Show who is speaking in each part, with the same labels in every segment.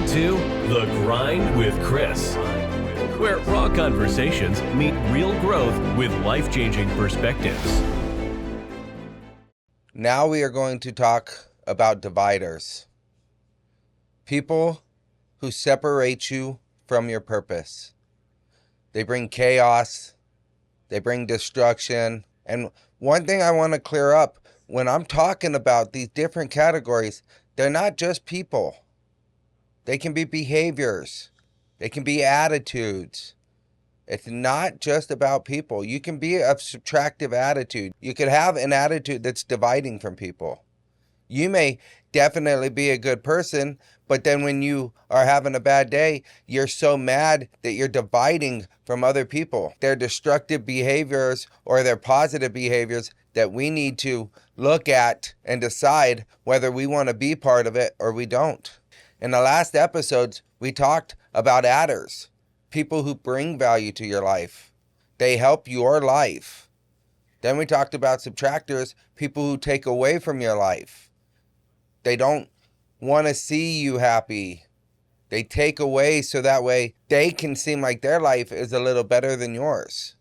Speaker 1: to The Grind with Chris, where raw conversations meet real growth with life-changing perspectives.
Speaker 2: Now we are going to talk about dividers. People who separate you from your purpose. They bring chaos, they bring destruction. And one thing I want to clear up, when I'm talking about these different categories, they're not just people. They can be behaviors. They can be attitudes. It's not just about people. You can be a subtractive attitude. You could have an attitude that's dividing from people. You may definitely be a good person, but then when you are having a bad day, you're so mad that you're dividing from other people. They're destructive behaviors or they're positive behaviors that we need to look at and decide whether we want to be part of it or we don't. In the last episodes, we talked about adders, people who bring value to your life. They help your life. Then we talked about subtractors, people who take away from your life. They don't want to see you happy. They take away so that way they can seem like their life is a little better than yours.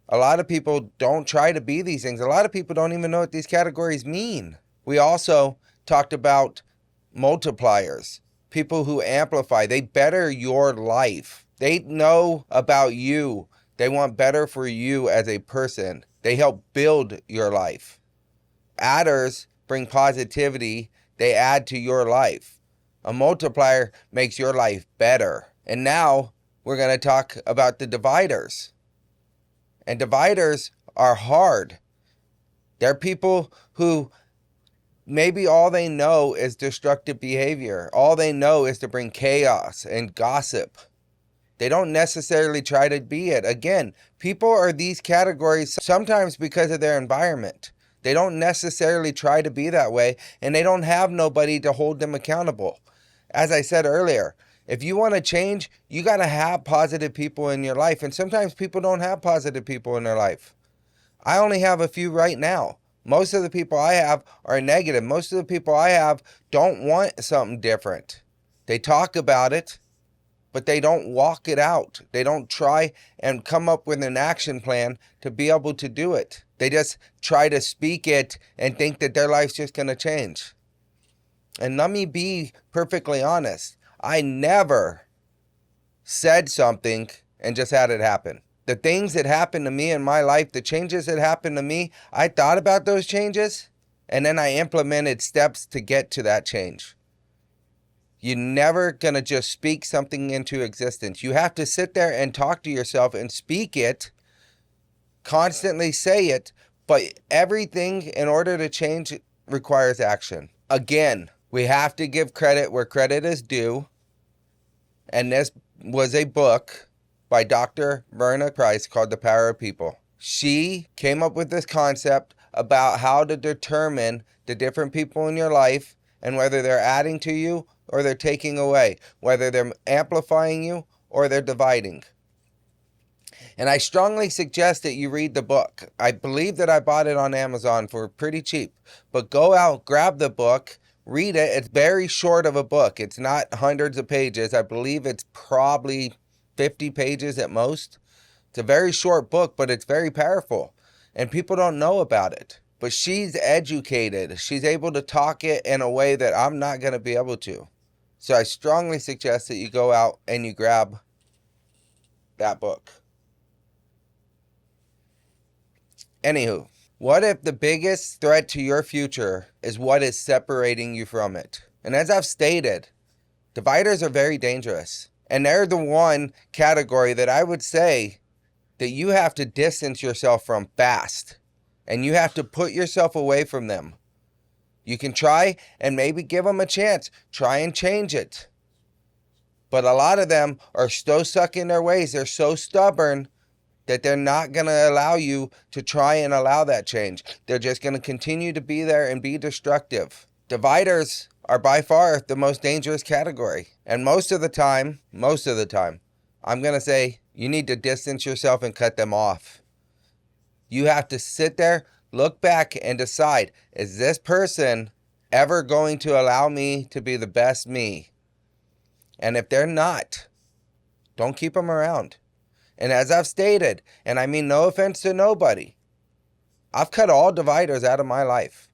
Speaker 2: A lot of people don't try to be these things. A lot of people don't even know what these categories mean. We also talked about multipliers, people who amplify. They better your life. They know about you. They want better for you as a person. They help build your life. Adders bring positivity. They add to your life. A multiplier makes your life better. And now we're going to talk about the dividers. And dividers are hard. They're people who maybe all they know is destructive behavior. All they know is to bring chaos and gossip. They don't necessarily try to be it. Again, people are these categories sometimes because of their environment. They don't necessarily try to be that way, and they don't have nobody to hold them accountable. As I said earlier, if you want to change, you got to have positive people in your life, and sometimes people don't have positive people in their life. I only have a few right now. Most of the people I have are negative. Most of the people I have don't want something different. They talk about it, but they don't walk it out. They don't try and come up with an action plan to be able to do it. They just try to speak it and think that their life's just going to change. And let me be perfectly honest. I never said something and just had it happen. The things that happened to me in my life, the changes that happened to me, I thought about those changes and then I implemented steps to get to that change. You're never going to just speak something into existence. You have to sit there and talk to yourself and speak it, constantly say it, but everything in order to change requires action. Again, we have to give credit where credit is due. And this was a book by Dr. Verna Price called The Power of People. She came up with this concept about how to determine the different people in your life and whether they're adding to you or they're taking away, whether they're amplifying you or they're dividing. And I strongly suggest that you read the book. I believe that I bought it on Amazon for pretty cheap, but go out, grab the book, read it. It's very short of a book. It's not hundreds of pages. I believe it's probably 50 pages at most. It's a very short book, but it's very powerful. And people don't know about it. But she's educated. She's able to talk it in a way that I'm not going to be able to. So I strongly suggest that you go out and you grab that book. Anywho, what if the biggest threat to your future is what is separating you from it? And as I've stated, dividers are very dangerous. And they're the one category that I would say that you have to distance yourself from fast. And you have to put yourself away from them. You can try and maybe give them a chance. Try and change it. But a lot of them are so stuck in their ways. They're so stubborn that they're not going to allow you to try and allow that change. They're just going to continue to be there and be destructive. Dividers are by far the most dangerous category. And most of the time, I'm going to say you need to distance yourself and cut them off. You have to sit there, look back and decide, is this person ever going to allow me to be the best me? And if they're not, don't keep them around. And as I've stated, and I mean no offense to nobody, I've cut all dividers out of my life.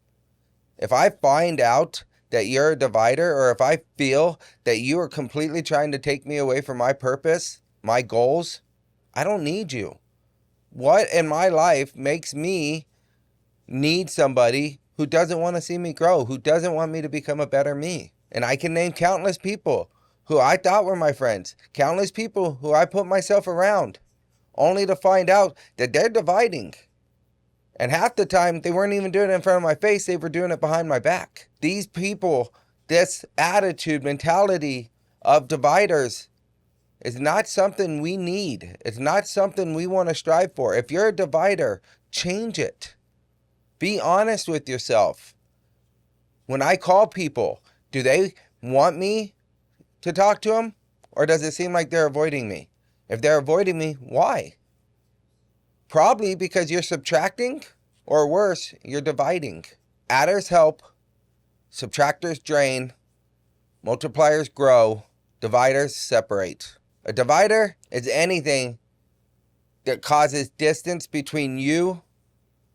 Speaker 2: If I find out that you're a divider, or if I feel that you are completely trying to take me away from my purpose, my goals, I don't need you. What in my life makes me need somebody who doesn't want to see me grow, who doesn't want me to become a better me? And I can name countless people who I thought were my friends, countless people who I put myself around, only to find out that they're dividing. And half the time, they weren't even doing it in front of my face, they were doing it behind my back. These people, this attitude, mentality of dividers is not something we need. It's not something we want to strive for. If you're a divider, change it. Be honest with yourself. When I call people, do they want me to talk to them? Or does it seem like they're avoiding me? If they're avoiding me, why? Probably because you're subtracting, or worse, you're dividing. Adders help, subtractors drain, multipliers grow, dividers separate. A divider is anything that causes distance between you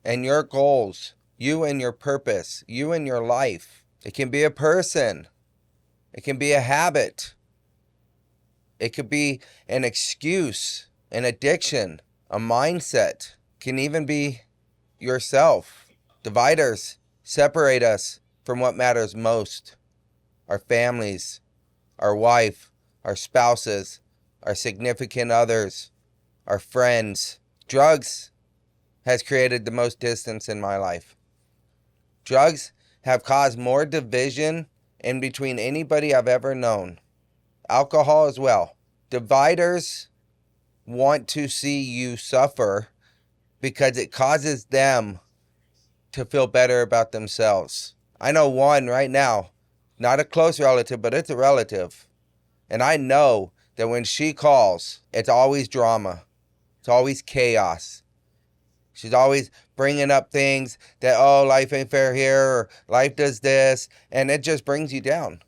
Speaker 2: and your goals, you and your purpose, you and your life. It can be a person. It can be a habit. It could be an excuse, an addiction, a mindset. It can even be yourself. Dividers separate us from what matters most. Our families, our wife, our spouses, our significant others, our friends. Drugs has created the most distance in my life. Drugs have caused more division in between anybody I've ever known. Alcohol as well. Dividers want to see you suffer because it causes them to feel better about themselves. I know one right now, not a close relative, but it's a relative. And I know that when she calls, it's always drama. It's always chaos. She's always bringing up things that, oh, life ain't fair here, or life does this, and it just brings you down.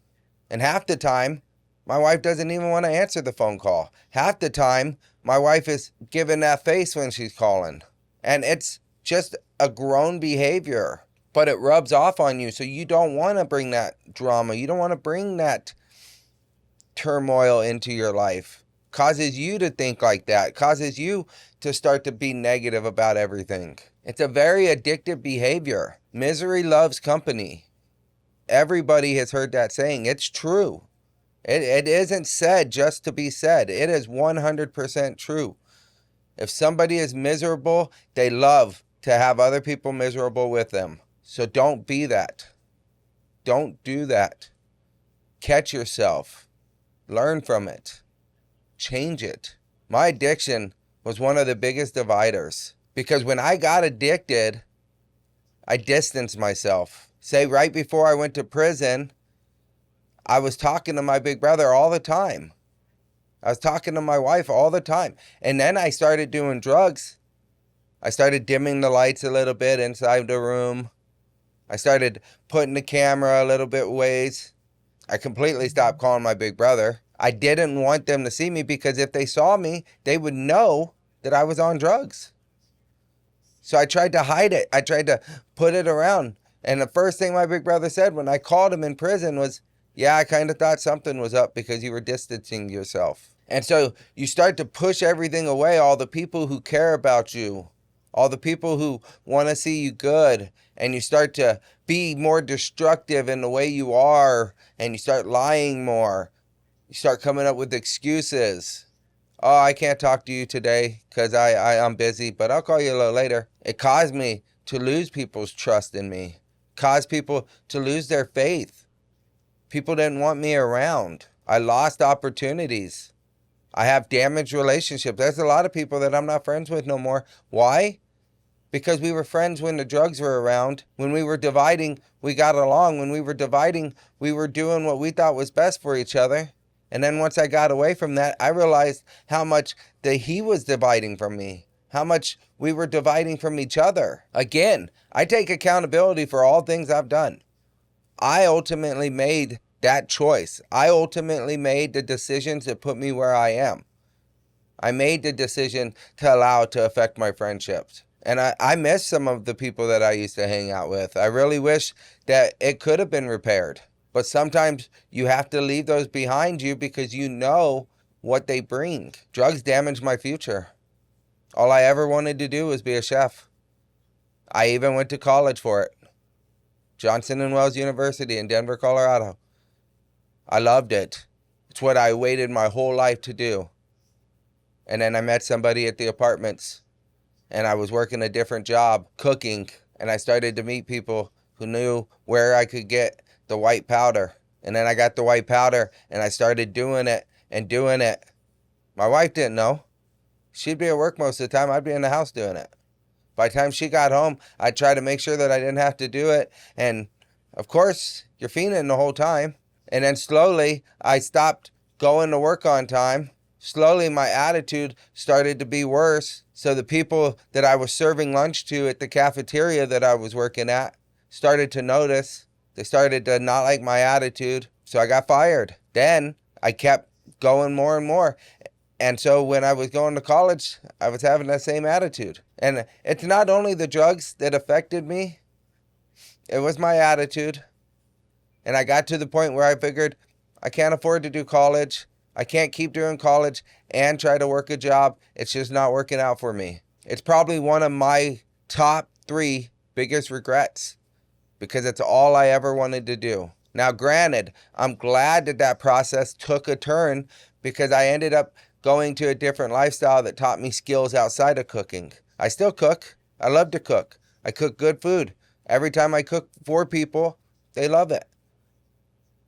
Speaker 2: And half the time, my wife doesn't even want to answer the phone call. Half the time, my wife is giving that face when she's calling. And it's just a grown behavior, but it rubs off on you. So you don't want to bring that drama. You don't want to bring that turmoil into your life. Causes you to think like that. Causes you to start to be negative about everything. It's a very addictive behavior. Misery loves company. Everybody has heard that saying. It's true. It isn't said just to be said. It is 100% true. If somebody is miserable, they love to have other people miserable with them. So don't be that. Don't do that. Catch yourself. Learn from it. Change it. My addiction was one of the biggest dividers, because when I got addicted, I distanced myself. Say right before I went to prison, I was talking to my big brother all the time. I was talking to my wife all the time. And then I started doing drugs. I started dimming the lights a little bit inside the room. I started putting the camera a little bit ways. I completely stopped calling my big brother. I didn't want them to see me, because if they saw me, they would know that I was on drugs. So I tried to hide it. I tried to put it around. And the first thing my big brother said when I called him in prison was, yeah, I kind of thought something was up because you were distancing yourself. And so you start to push everything away, all the people who care about you, all the people who want to see you good, and you start to be more destructive in the way you are, and you start lying more. You start coming up with excuses. Oh, I can't talk to you today because I'm busy, but I'll call you a little later. It caused me to lose people's trust in me. Caused people to lose their faith. People didn't want me around. I lost opportunities. I have damaged relationships. There's a lot of people that I'm not friends with no more. Why? Because we were friends when the drugs were around. When we were dividing, we got along. When we were dividing, we were doing what we thought was best for each other. And then once I got away from that, I realized how much that he was dividing from me. How much we were dividing from each other. Again, I take accountability for all things I've done. I ultimately made that choice. I ultimately made the decisions that put me where I am. I made the decision to allow it to affect my friendships. And I miss some of the people that I used to hang out with. I really wish that it could have been repaired. But sometimes you have to leave those behind you because you know what they bring. Drugs damaged my future. All I ever wanted to do was be a chef. I even went to college for it. Johnson & Wales University in Denver, Colorado. I loved it. It's what I waited my whole life to do. And then I met somebody at the apartments, and I was working a different job, cooking, and I started to meet people who knew where I could get the white powder. And then I got the white powder, and I started doing it and doing it. My wife didn't know. She'd be at work most of the time. I'd be in the house doing it. By the time she got home, I'd try to make sure that I didn't have to do it. And, of course, you're fiending the whole time. And then slowly, I stopped going to work on time. Slowly, my attitude started to be worse. So the people that I was serving lunch to at the cafeteria that I was working at started to notice. They started to not like my attitude. So I got fired. Then I kept going more and more. And so when I was going to college, I was having that same attitude. And it's not only the drugs that affected me, it was my attitude. And I got to the point where I figured I can't afford to do college. I can't keep doing college and try to work a job. It's just not working out for me. It's probably one of my top 3 biggest regrets because it's all I ever wanted to do. Now, granted, I'm glad that that process took a turn because I ended up going to a different lifestyle that taught me skills outside of cooking. I still cook. I love to cook. I cook good food. Every time I cook for people, they love it.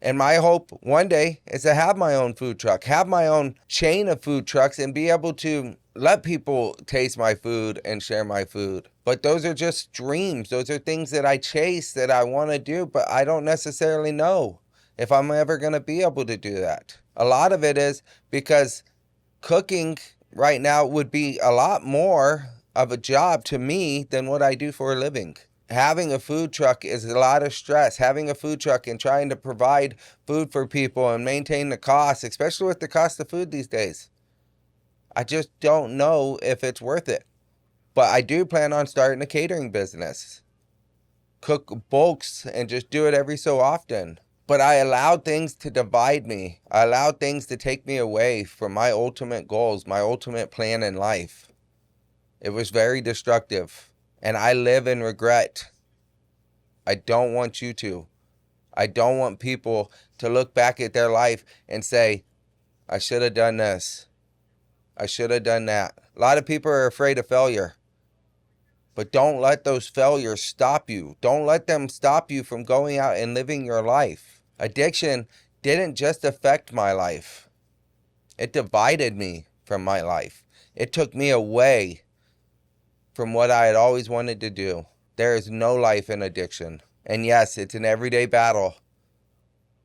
Speaker 2: And my hope one day is to have my own food truck, have my own chain of food trucks, and be able to let people taste my food and share my food. But those are just dreams. Those are things that I chase that I want to do, but I don't necessarily know if I'm ever going to be able to do that. A lot of it is because cooking right now would be a lot more of a job to me than what I do for a living. Having a food truck is a lot of stress. Having a food truck and trying to provide food for people and maintain the cost, especially with the cost of food these days. I just don't know if it's worth it. But I do plan on starting a catering business. Cook bulks and just do it every so often. But I allowed things to divide me. I allowed things to take me away from my ultimate goals, my ultimate plan in life. It was very destructive. And I live in regret. I don't want you to. I don't want people to look back at their life and say, I should have done this. I should have done that. A lot of people are afraid of failure. But don't let those failures stop you. Don't let them stop you from going out and living your life. Addiction didn't just affect my life. It divided me from my life. It took me away from what I had always wanted to do. There is no life in addiction. And yes, it's an everyday battle.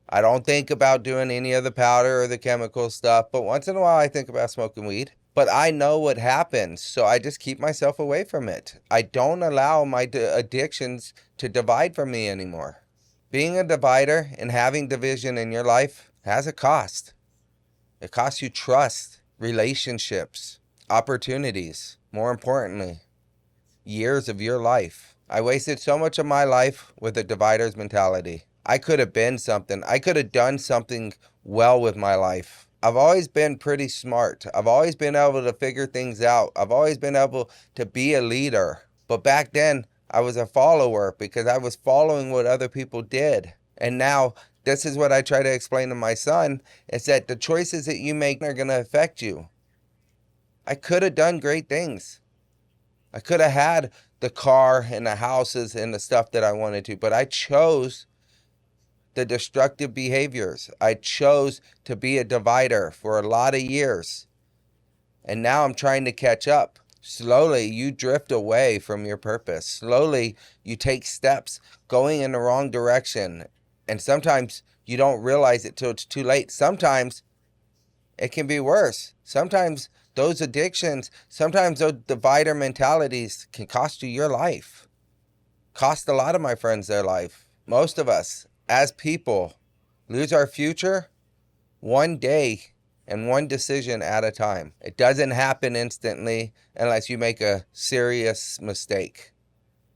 Speaker 2: I don't think about doing any of the powder or the chemical stuff, but once in a while I think about smoking weed. But I know what happens, so I just keep myself away from it. I don't allow my addictions to divide from me anymore. Being a divider and having division in your life has a cost. It costs you trust, relationships, opportunities, more importantly, years of your life. I wasted so much of my life with a divider's mentality. I could have been something. I could have done something well with my life. I've always been pretty smart. I've always been able to figure things out. I've always been able to be a leader. But back then, I was a follower because I was following what other people did. And now, this is what I try to explain to my son, is that the choices that you make are going to affect you. I could have done great things. I could have had the car and the houses and the stuff that I wanted to, but I chose the destructive behaviors. I chose to be a divider for a lot of years. And now I'm trying to catch up. Slowly, you drift away from your purpose. Slowly, you take steps going in the wrong direction. And sometimes you don't realize it till it's too late. Sometimes it can be worse. Sometimes those addictions, sometimes those divider mentalities can cost you your life. Cost a lot of my friends their life. Most of us, as people, lose our future one day and one decision at a time. It doesn't happen instantly unless you make a serious mistake.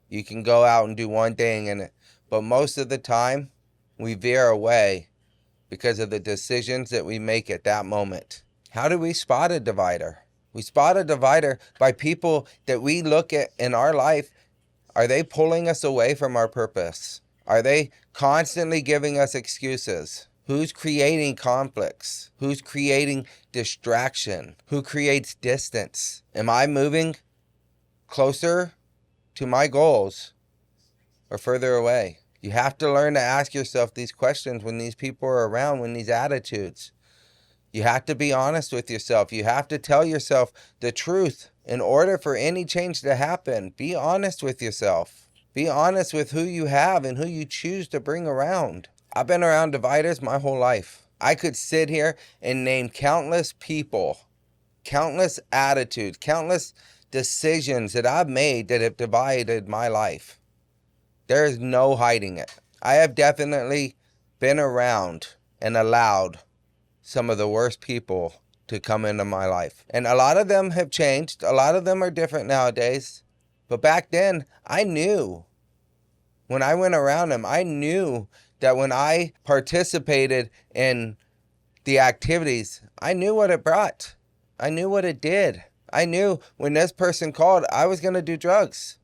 Speaker 2: You can go out and do one thing, but most of the time we veer away because of the decisions that we make at that moment. How do we spot a divider? We spot a divider by people that we look at in our life. Are they pulling us away from our purpose? Are they constantly giving us excuses? Who's creating conflicts? Who's creating distraction? Who creates distance? Am I moving closer to my goals or further away? You have to learn to ask yourself these questions when these people are around, when these attitudes. You have to be honest with yourself. You have to tell yourself the truth in order for any change to happen. Be honest with yourself. Be honest with who you have and who you choose to bring around. I've been around dividers my whole life. I could sit here and name countless people, countless attitudes, countless decisions that I've made that have divided my life. There is no hiding it. I have definitely been around and allowed some of the worst people to come into my life. And a lot of them have changed. A lot of them are different nowadays. But back then, I knew. When I went around them, I knew that when I participated in the activities, I knew what it brought. I knew what it did. I knew when this person called, I was going to do drugs.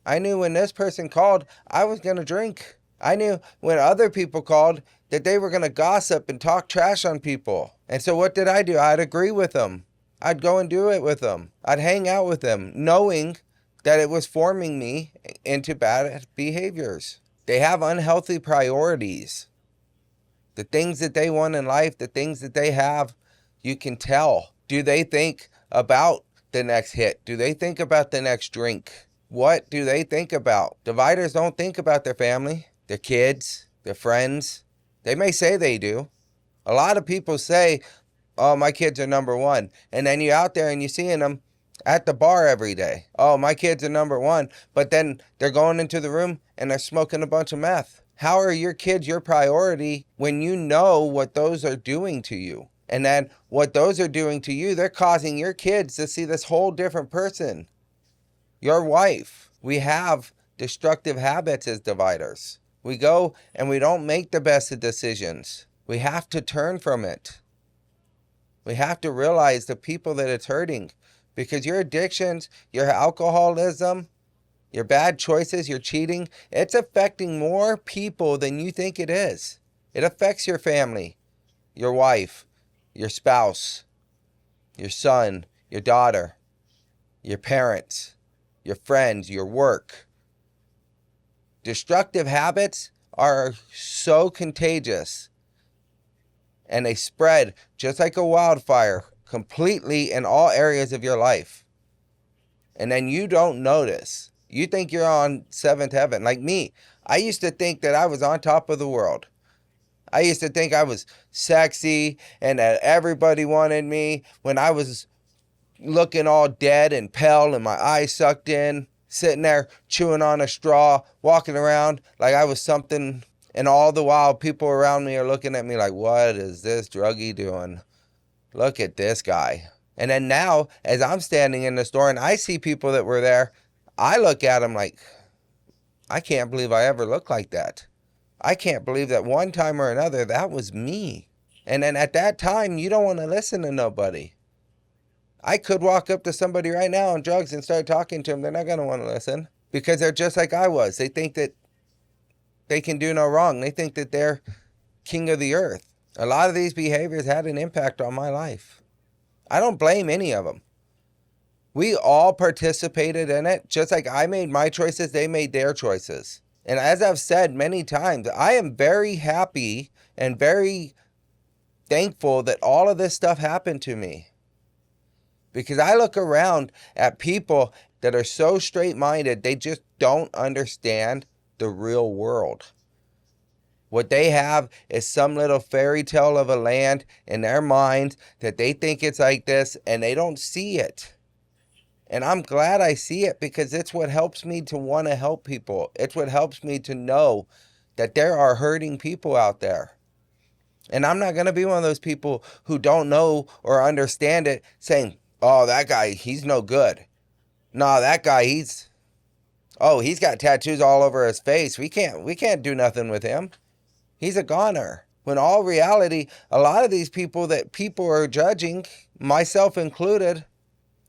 Speaker 2: I knew when this person called, I was going to drink. I knew when other people called that they were going to gossip and talk trash on people. And so what did I do? I'd agree with them. I'd go and do it with them. I'd hang out with them, knowing that it was forming me into bad behaviors. They have unhealthy priorities. The things that they want in life, the things that they have, you can tell. Do they think about the next hit? Do they think about the next drink? What do they think about? Dividers don't think about their family, their kids, their friends. They may say they do. A lot of people say, oh, my kids are number one. And then you're out there and you're seeing them at the bar every day. Oh, my kids are number one. But then they're going into the room and they're smoking a bunch of meth. How are your kids your priority when you know what those are doing to you? And then what those are doing to you, they're causing your kids to see this whole different person. Your wife. We have destructive habits as dividers. We go and we don't make the best of decisions. We have to turn from it. We have to realize the people that it's hurting. Because your addictions, your alcoholism, your bad choices, your cheating, it's affecting more people than you think it is. It affects your family, your wife, your spouse, your son, your daughter, your parents, your friends, your work. Destructive habits are so contagious, and they spread just like a wildfire completely in all areas of your life. And then you don't notice. You think you're on seventh heaven. Like me, I used to think that I was on top of the world. I used to think I was sexy and that everybody wanted me when I was looking all dead and pale and my eyes sucked in, sitting there chewing on a straw, walking around like I was something. And all the while people around me are looking at me like, what is this druggie doing? Look at this guy. And then now, as I'm standing in the store and I see people that were there, I look at them like, I can't believe I ever looked like that. I can't believe that one time or another, that was me. And then at that time, you don't want to listen to nobody. I could walk up to somebody right now on drugs and start talking to them. They're not going to want to listen because they're just like I was. They think that they can do no wrong. They think that they're king of the earth. A lot of these behaviors had an impact on my life. I don't blame any of them. We all participated in it. Just like I made my choices, they made their choices. And as I've said many times, I am very happy and very thankful that all of this stuff happened to me. Because I look around at people that are so straight-minded, they just don't understand the real world. What they have is some little fairy tale of a land in their minds that they think it's like this, and they don't see it. And I'm glad I see it because it's what helps me to want to help people. It's what helps me to know that there are hurting people out there. And I'm not going to be one of those people who don't know or understand it saying, oh, that guy, he's no good. No, that guy, he's got tattoos all over his face. We can't do nothing with him. He's a goner. When all reality, a lot of these people that people are judging, myself included,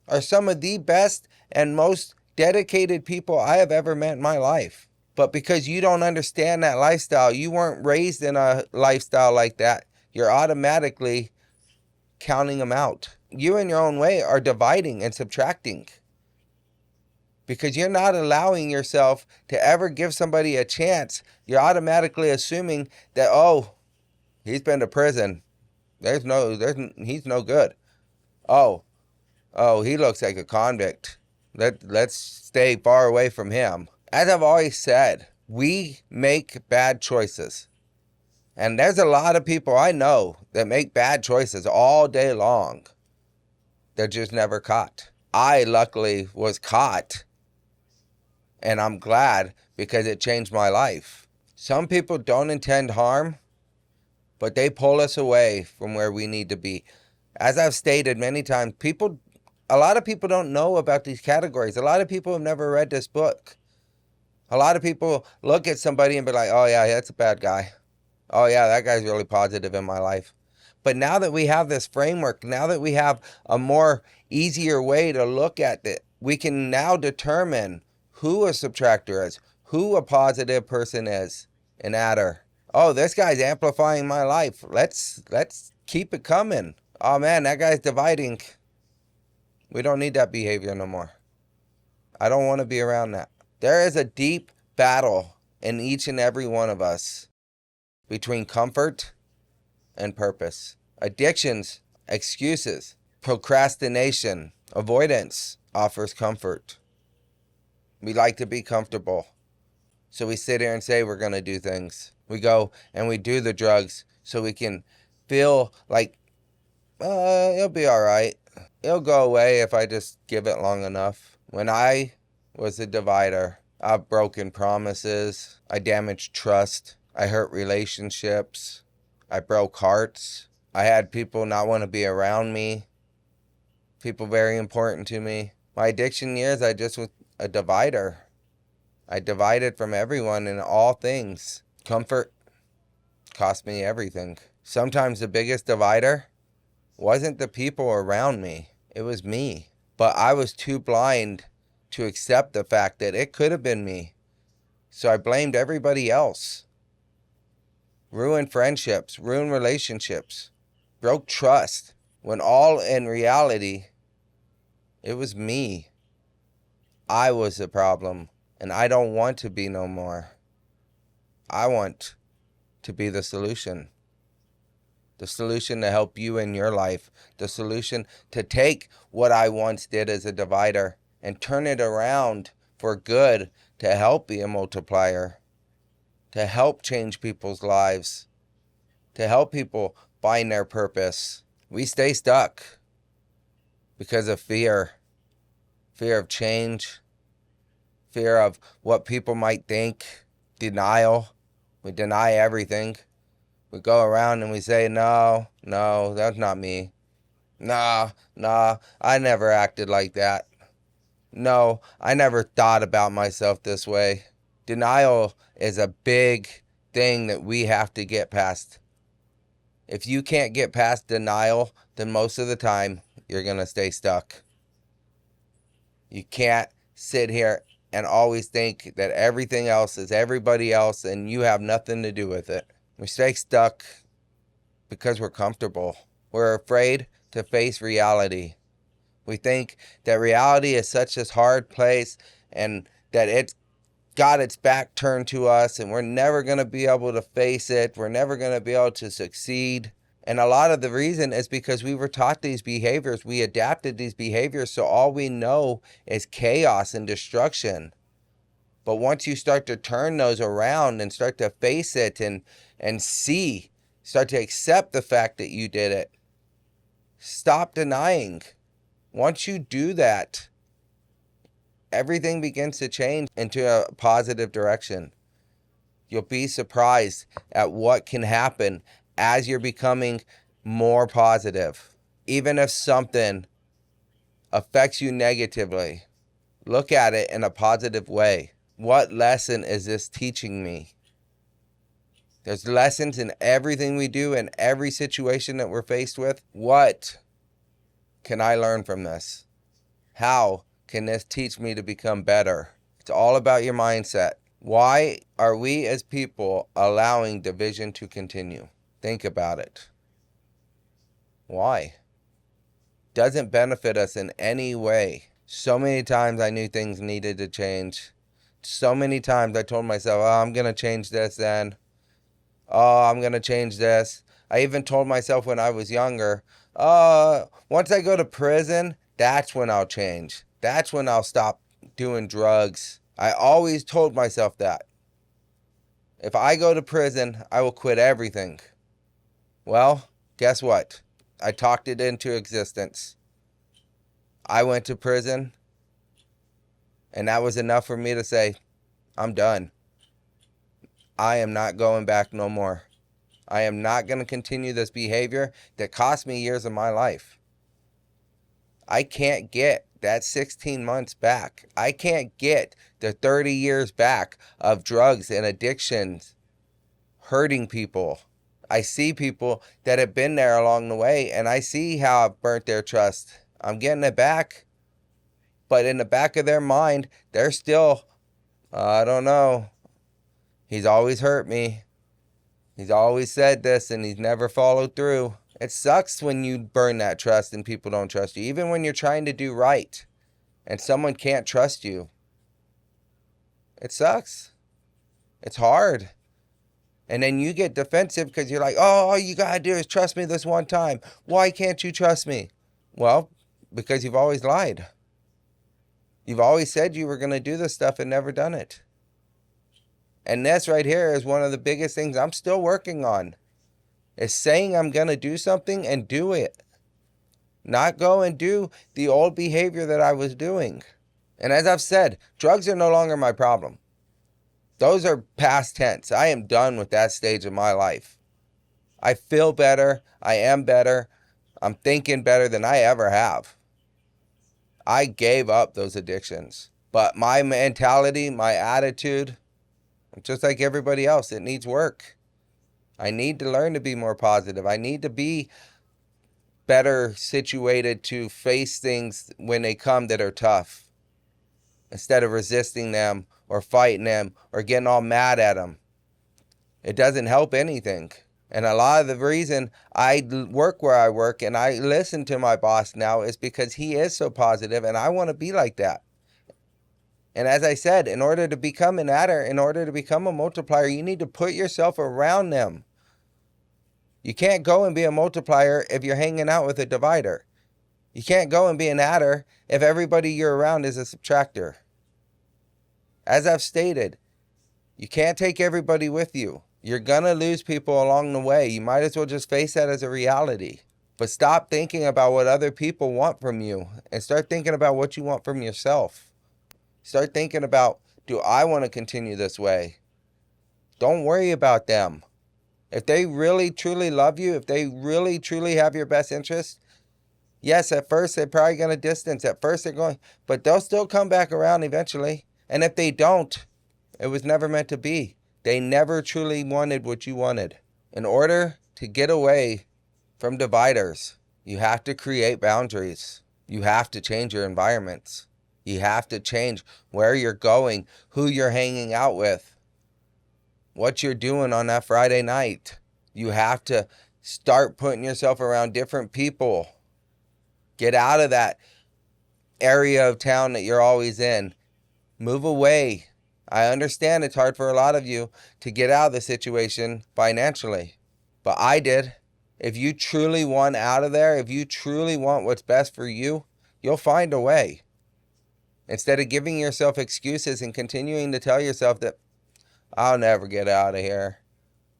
Speaker 2: are some of the best and most dedicated people I have ever met in my life. But because you don't understand that lifestyle, you weren't raised in a lifestyle like that, you're automatically counting them out. You in your own way are dividing and subtracting. Because you're not allowing yourself to ever give somebody a chance. You're automatically assuming that, oh, he's been to prison. He's no good. Oh, he looks like a convict. Let's stay far away from him. As I've always said, we make bad choices. And there's a lot of people I know that make bad choices all day long. They're just never caught. I luckily was caught. And I'm glad because it changed my life. Some people don't intend harm, but they pull us away from where we need to be. As I've stated many times, a lot of people don't know about these categories. A lot of people have never read this book. A lot of people look at somebody and be like, oh yeah, that's a bad guy. Oh yeah, that guy's really positive in my life. But now that we have this framework, now that we have a more easier way to look at it, we can now determine who a subtractor is, who a positive person is, an adder. Oh, this guy's amplifying my life. Let's keep it coming. Oh man, that guy's dividing. We don't need that behavior no more. I don't want to be around that. There is a deep battle in each and every one of us between comfort and purpose. Addictions, excuses, procrastination, avoidance offers comfort. We like to be comfortable. So we sit here and say we're going to do things. We go and we do the drugs so we can feel like, it'll be all right. It'll go away if I just give it long enough. When I was a divider, I've broken promises. I damaged trust. I hurt relationships. I broke hearts. I had people not want to be around me. People very important to me. My addiction years, I just was a divider. I divided from everyone in all things. Comfort cost me everything. Sometimes the biggest divider wasn't the people around me. It was me. But I was too blind to accept the fact that it could have been me. So I blamed everybody else. Ruined friendships, ruined relationships, broke trust, when all in reality, it was me. I was the problem, and I don't want to be no more. I want to be the solution. The solution to help you in your life. The solution to take what I once did as a divider and turn it around for good, to help be a multiplier, to help change people's lives, to help people find their purpose. We stay stuck because of fear of change, fear of what people might think, denial. We deny everything. We go around and we say, no, that's not me. Nah, I never acted like that. No, I never thought about myself this way. Denial is a big thing that we have to get past. If you can't get past denial, then most of the time you're going to stay stuck. You can't sit here and always think that everything else is everybody else and you have nothing to do with it. We stay stuck because we're comfortable. We're afraid to face reality. We think that reality is such a hard place and that it's got its back turned to us and we're never going to be able to face it. We're never going to be able to succeed. And a lot of the reason is because we were taught these behaviors. We adapted these behaviors, so all we know is chaos and destruction. But once you start to turn those around and start to face it and see, start to accept the fact that you did it, stop denying. Once you do that, everything begins to change into a positive direction. You'll be surprised at what can happen as you're becoming more positive. Even if something affects you negatively, look at it in a positive way. What lesson is this teaching me? There's lessons in everything we do, in every situation that we're faced with. What can I learn from this? How can this teach me to become better? It's all about your mindset. Why are we as people allowing division to continue? Think about it. Why? Doesn't benefit us in any way. So many times I knew things needed to change. So many times I told myself, oh, I'm going to change this then. Oh, I'm going to change this. I even told myself when I was younger, once I go to prison, that's when I'll change. That's when I'll stop doing drugs. I always told myself that. If I go to prison, I will quit everything. Well, guess what? I talked it into existence. I went to prison, and that was enough for me to say, I'm done. I am not going back no more. I am not going to continue this behavior that cost me years of my life. I can't get that 16 months back. I can't get the 30 years back of drugs and addictions hurting people. I see people that have been there along the way, and I see how I've burnt their trust. I'm getting it back. But in the back of their mind, they're still, I don't know. He's always hurt me. He's always said this, and he's never followed through. It sucks when you burn that trust and people don't trust you. Even when you're trying to do right and someone can't trust you. It sucks. It's hard. And then you get defensive because you're like, oh, all you got to do is trust me this one time. Why can't you trust me? Well, because you've always lied. You've always said you were going to do this stuff and never done it. And this right here is one of the biggest things I'm still working on. Is saying I'm going to do something and do it. Not go and do the old behavior that I was doing. And as I've said, drugs are no longer my problem. Those are past tense. I am done with that stage of my life. I feel better. I am better. I'm thinking better than I ever have. I gave up those addictions. But my mentality, my attitude, just like everybody else, it needs work. I need to learn to be more positive. I need to be better situated to face things when they come that are tough, instead of resisting them or fighting them or getting all mad at them. It doesn't help anything. And a lot of the reason I work where I work and I listen to my boss now is because he is so positive, and I want to be like that. And as I said, in order to become an adder, in order to become a multiplier, you need to put yourself around them. You can't go and be a multiplier if you're hanging out with a divider. You can't go and be an adder if everybody you're around is a subtractor. As I've stated, you can't take everybody with you. You're going to lose people along the way. You might as well just face that as a reality. But stop thinking about what other people want from you and start thinking about what you want from yourself. Start thinking about, do I want to continue this way? Don't worry about them. If they really, truly love you, if they really, truly have your best interest, yes, at first they're probably going to distance. At first they're going, but they'll still come back around eventually. And if they don't, it was never meant to be. They never truly wanted what you wanted. In order to get away from dividers, you have to create boundaries. You have to change your environments. You have to change where you're going, who you're hanging out with, what you're doing on that Friday night. You have to start putting yourself around different people. Get out of that area of town that you're always in. Move away. I understand it's hard for a lot of you to get out of the situation financially, but I did. If you truly want out of there, if you truly want what's best for you, you'll find a way. Instead of giving yourself excuses and continuing to tell yourself that, I'll never get out of here.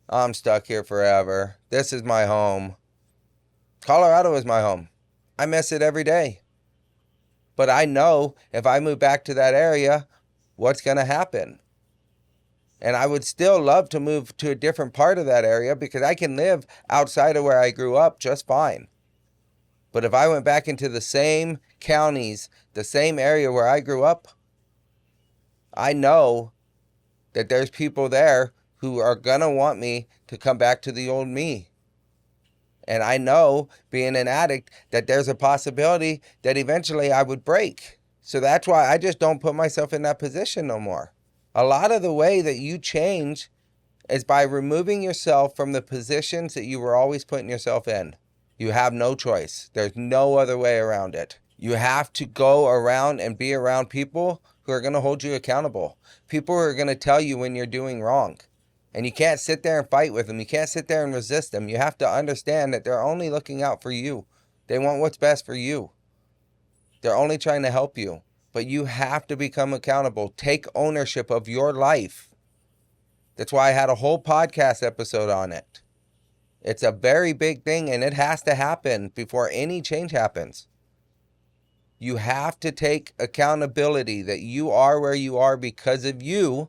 Speaker 2: I'm stuck here forever. This is my home. Colorado is my home. I miss it every day. But I know if I move back to that area, what's going to happen? And I would still love to move to a different part of that area because I can live outside of where I grew up just fine. But if I went back into the same counties, the same area where I grew up, I know that there's people there who are going to want me to come back to the old me. And I know, being an addict, that there's a possibility that eventually I would break. So that's why I just don't put myself in that position no more. A lot of the way that you change is by removing yourself from the positions that you were always putting yourself in. You have no choice. There's no other way around it. You have to go around and be around people who are going to hold you accountable. People who are going to tell you when you're doing wrong. And you can't sit there and fight with them. You can't sit there and resist them. You have to understand that they're only looking out for you. They want what's best for you. They're only trying to help you. But you have to become accountable. Take ownership of your life. That's why I had a whole podcast episode on it. It's a very big thing, and it has to happen before any change happens. You have to take accountability that you are where you are because of you,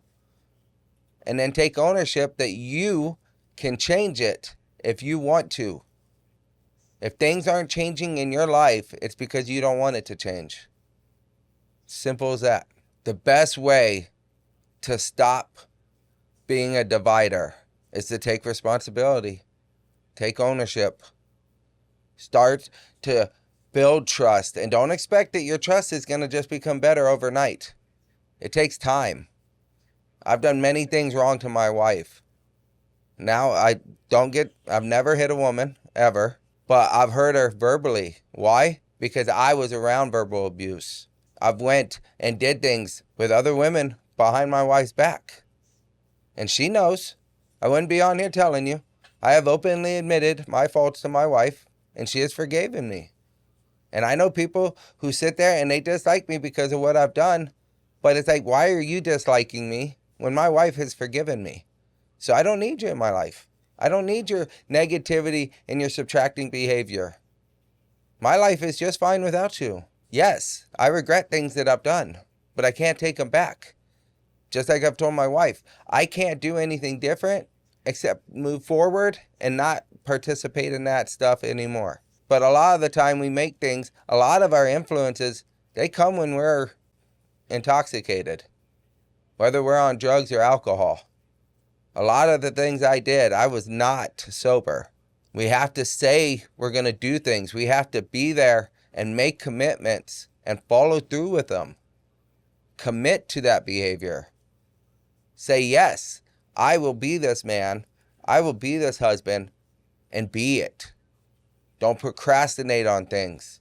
Speaker 2: and then take ownership that you can change it if you want to. If things aren't changing in your life, it's because you don't want it to change. Simple as that. The best way to stop being a divider is to take responsibility. Take ownership. Start to build trust. And don't expect that your trust is going to just become better overnight. It takes time. I've done many things wrong to my wife. Now, I've never hit a woman, ever. But I've hurt her verbally. Why? Because I was around verbal abuse. I've went and did things with other women behind my wife's back. And she knows. I wouldn't be on here telling you. I have openly admitted my faults to my wife, and she has forgiven me. And I know people who sit there and they dislike me because of what I've done. But it's like, why are you disliking me when my wife has forgiven me? So I don't need you in my life. I don't need your negativity and your subtracting behavior. My life is just fine without you. Yes, I regret things that I've done, but I can't take them back. Just like I've told my wife, I can't do anything different except move forward and not participate in that stuff anymore. But a lot of the time we make things, a lot of our influences, they come when we're intoxicated, whether we're on drugs or alcohol. A lot of the things I did, I was not sober. We have to say we're going to do things. We have to be there and make commitments and follow through with them. Commit to that behavior. Say, yes, I will be this man. I will be this husband, and be it. Don't procrastinate on things.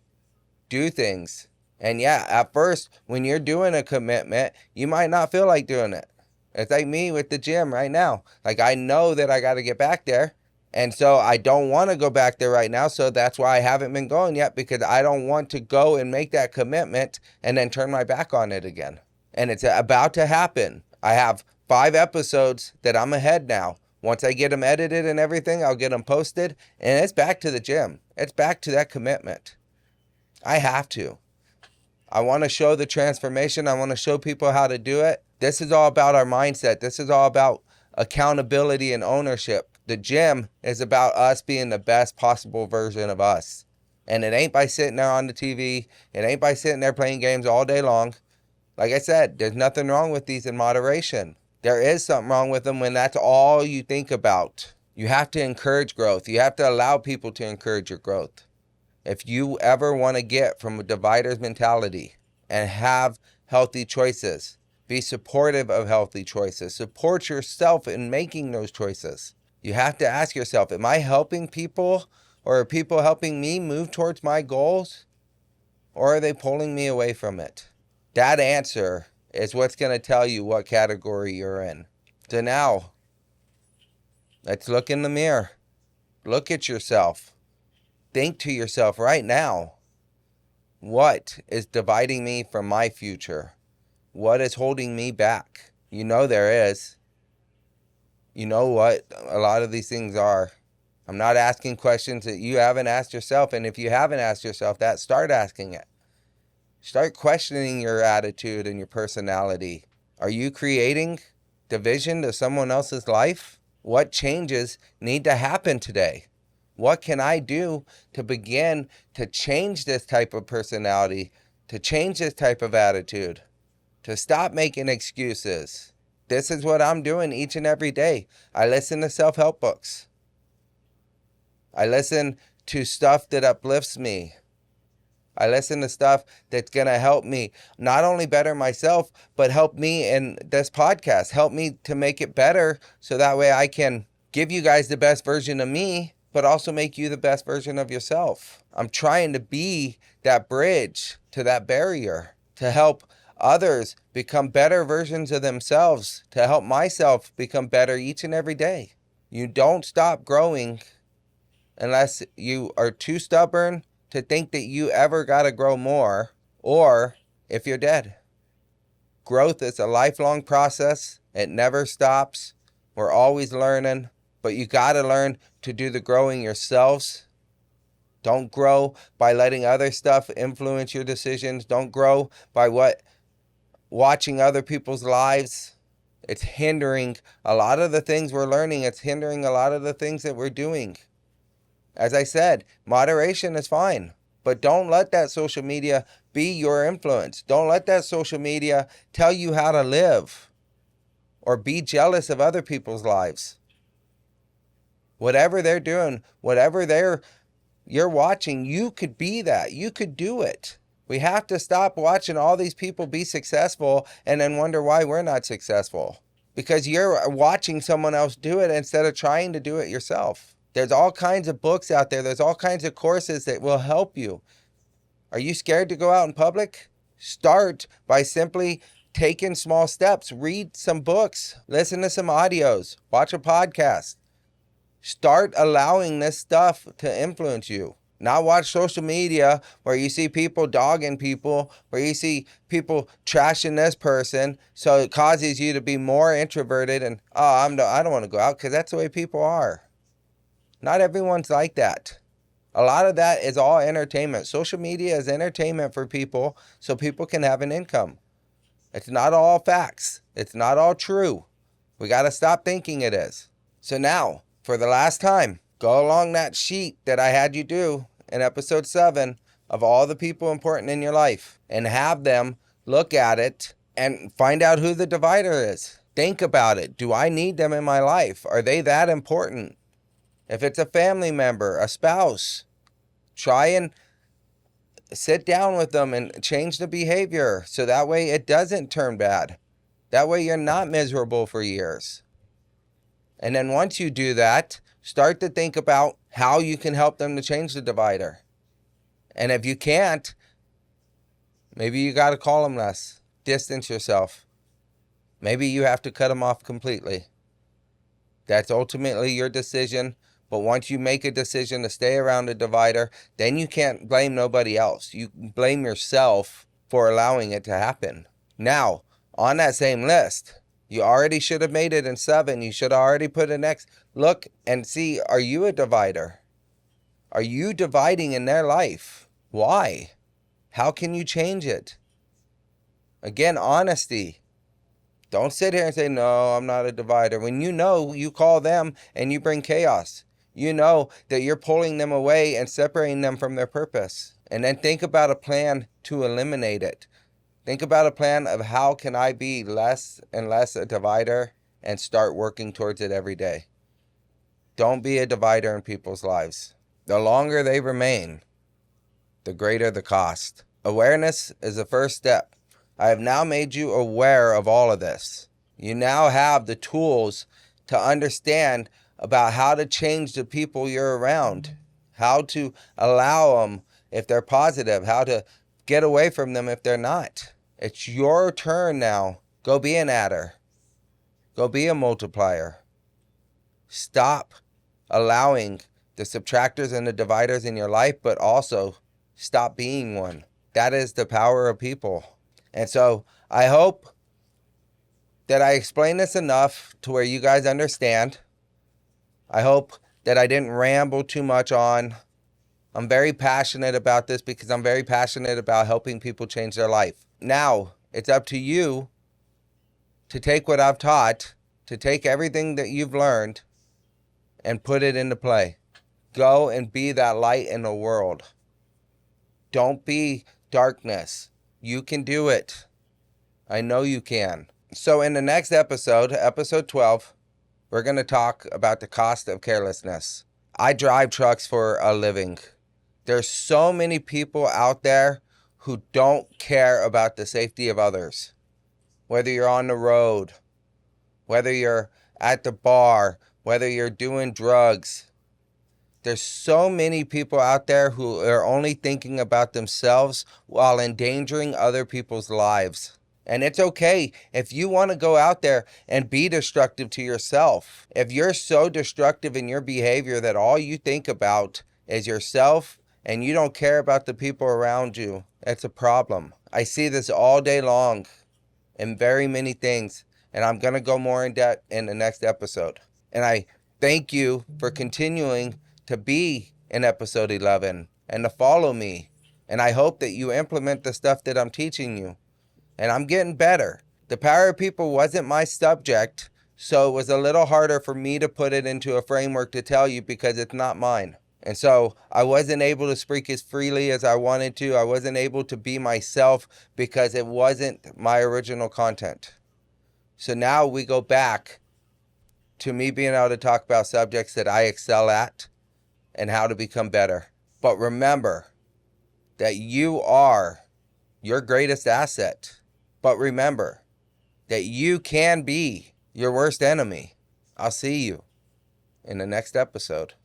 Speaker 2: Do things. And yeah, at first, when you're doing a commitment, you might not feel like doing it. It's like me with the gym right now. Like, I know that I got to get back there. And so I don't want to go back there right now. So that's why I haven't been going yet, because I don't want to go and make that commitment and then turn my back on it again. And it's about to happen. I have 5 episodes that I'm ahead now. Once I get them edited and everything, I'll get them posted. And it's back to the gym. It's back to that commitment. I have to. I want to show the transformation. I want to show people how to do it. This is all about our mindset. This is all about accountability and ownership. The gym is about us being the best possible version of us. And it ain't by sitting there on the TV. It ain't by sitting there playing games all day long. Like I said, there's nothing wrong with these in moderation. There is something wrong with them when that's all you think about. You have to encourage growth. You have to allow people to encourage your growth. If you ever want to get from a divider's mentality and have healthy choices, be supportive of healthy choices, support yourself in making those choices. You have to ask yourself, am I helping people, or are people helping me move towards my goals, or are they pulling me away from it? That answer is what's going to tell you what category you're in. So now, let's look in the mirror. Look at yourself. Think to yourself right now, what is dividing me from my future? What is holding me back? You know there is. You know what a lot of these things are. I'm not asking questions that you haven't asked yourself. And if you haven't asked yourself that, start asking it. Start questioning your attitude and your personality. Are you creating division to someone else's life? What changes need to happen today? What can I do to begin to change this type of personality, to change this type of attitude, to stop making excuses? This is what I'm doing each and every day. I listen to self-help books. I listen to stuff that uplifts me. I listen to stuff that's going to help me not only better myself, but help me in this podcast, help me to make it better so that way I can give you guys the best version of me, but also make you the best version of yourself. I'm trying to be that bridge to that barrier to help others become better versions of themselves, to help myself become better each and every day. You don't stop growing unless you are too stubborn to think that you ever got to grow more, or if you're dead. Growth is a lifelong process. It never stops. We're always learning, but you got to learn to do the growing yourselves. Don't grow by letting other stuff influence your decisions. Don't grow by watching other people's lives. It's hindering a lot of the things we're learning. It's hindering a lot of the things that we're doing. As I said, moderation is fine, but don't let that social media be your influence. Don't let that social media tell you how to live or be jealous of other people's lives. Whatever they're doing, whatever you're watching, you could be that. You could do it. We have to stop watching all these people be successful and then wonder why we're not successful. Because you're watching someone else do it instead of trying to do it yourself. There's all kinds of books out there. There's all kinds of courses that will help you. Are you scared to go out in public? Start by simply taking small steps. Read some books. Listen to some audios. Watch a podcast. Start allowing this stuff to influence you. Not watch social media where you see people dogging people, where you see people trashing this person, so it causes you to be more introverted and, I don't want to go out, because that's the way people are. Not everyone's like that. A lot of that is all entertainment. Social media is entertainment for people so people can have an income. It's not all facts. It's not all true. We got to stop thinking it is. So now, for the last time, go along that sheet that I had you do in episode 7 of all the people important in your life and have them look at it and find out who the divider is. Think about it. Do I need them in my life? Are they that important? If it's a family member, a spouse, try and sit down with them and change the behavior so that way it doesn't turn bad. That way you're not miserable for years. And then once you do that, start to think about how you can help them to change the divider. And if you can't, maybe you got to call them less. Distance yourself. Maybe you have to cut them off completely. That's ultimately your decision. But once you make a decision to stay around a divider, then you can't blame nobody else. You blame yourself for allowing it to happen. Now, on that same list, you already should have made it in 7. You should have already put an X. Look and see, are you a divider? Are you dividing in their life? Why? How can you change it? Again, honesty. Don't sit here and say, no, I'm not a divider. When you know, you call them and you bring chaos. You know that you're pulling them away and separating them from their purpose. And then think about a plan to eliminate it. Think about a plan of how can I be less and less a divider and start working towards it every day. Don't be a divider in people's lives. The longer they remain, the greater the cost. Awareness is the first step. I have now made you aware of all of this. You now have the tools to understand about how to change the people you're around, how to allow them if they're positive, how to get away from them if they're not. It's your turn now. Go be an adder. Go be a multiplier. Stop allowing the subtractors and the dividers in your life, but also stop being one. That is the power of people. And so I hope that I explained this enough to where you guys understand. I hope that I didn't ramble too much on. I'm very passionate about this because I'm very passionate about helping people change their life. Now, it's up to you to take what I've taught to take everything that you've learned and put it into play. Go and be that light in the world. Don't be darkness. You can do it. I know you can. So in the next episode, episode 12, we're going to talk about the cost of carelessness. I drive trucks for a living. There's so many people out there who don't care about the safety of others. Whether you're on the road, whether you're at the bar, whether you're doing drugs. There's so many people out there who are only thinking about themselves while endangering other people's lives. And it's okay if you want to go out there and be destructive to yourself. If you're so destructive in your behavior that all you think about is yourself and you don't care about the people around you, that's a problem. I see this all day long in very many things, and I'm going to go more in depth in the next episode. And I thank you for continuing to be in episode 11 and to follow me. And I hope that you implement the stuff that I'm teaching you. And I'm getting better. The power of people wasn't my subject, so it was a little harder for me to put it into a framework to tell you because it's not mine. And so I wasn't able to speak as freely as I wanted to. I wasn't able to be myself because it wasn't my original content. So now we go back to me being able to talk about subjects that I excel at and how to become better. But remember that you are your greatest asset. But remember that you can be your worst enemy. I'll see you in the next episode.